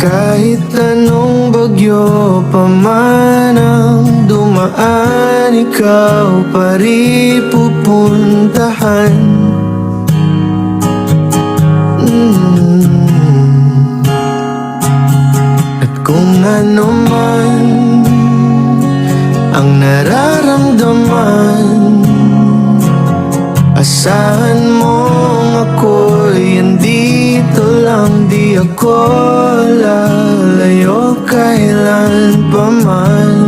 Kahit anong bagyo pa man ang dumaan, ikaw pa rin pupuntahan. At kung ano man ang nararamdaman, asahan mong ako'y andito lang. Di ako lalayo kailan pa man,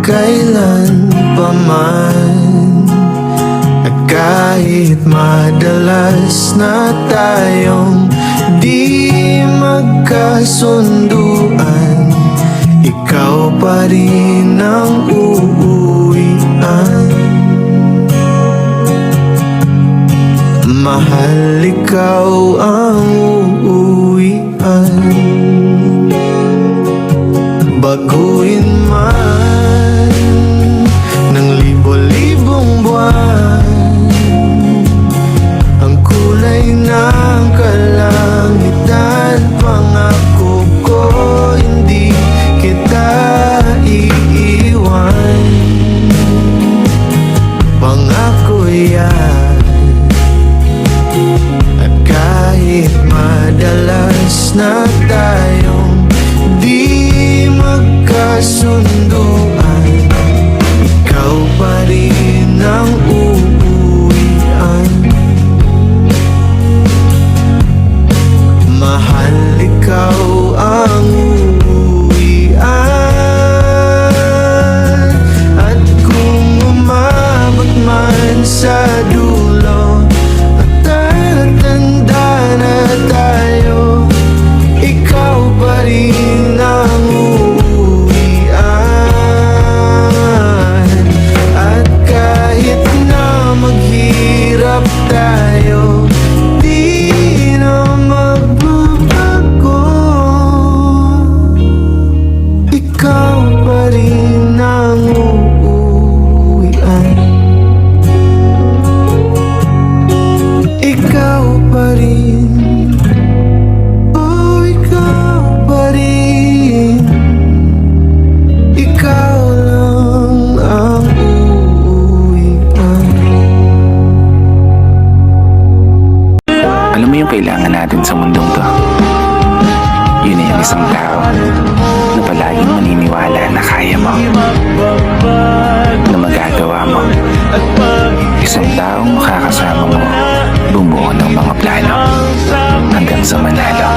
kailan pa man. At kahit madalas na tayong di magkasunduan, ikaw pa rin ang uuwian. Mahal, ikaw ang uuwian. Baguhin man ng libo-libong buwan ang kulay ng kalangitan, pangako ko hindi kita iiwan. Pangako yan. At kahit madalas na tayong di magkasunduan, ikaw pa rin ang uuwian. Mahal, ikaw ang uuwian. At kung umabot man sa dulo at tatanda na tayo, ikaw pa rin ang uuwian. At kahit na maghirap tayo, di na magbabago. Ikaw pa rin ang uuwian. Ikaw pa rin. Oh, ikaw pa rin. Ikaw lang ang uuwian. Alam mo yung kailangan natin sa mundong to? Yun ay ang isang tao na palaging maniniwala na kaya mo, na magagawa mo. Isang taong makakasama mo bumuo ng mga plano hanggang sa manalo.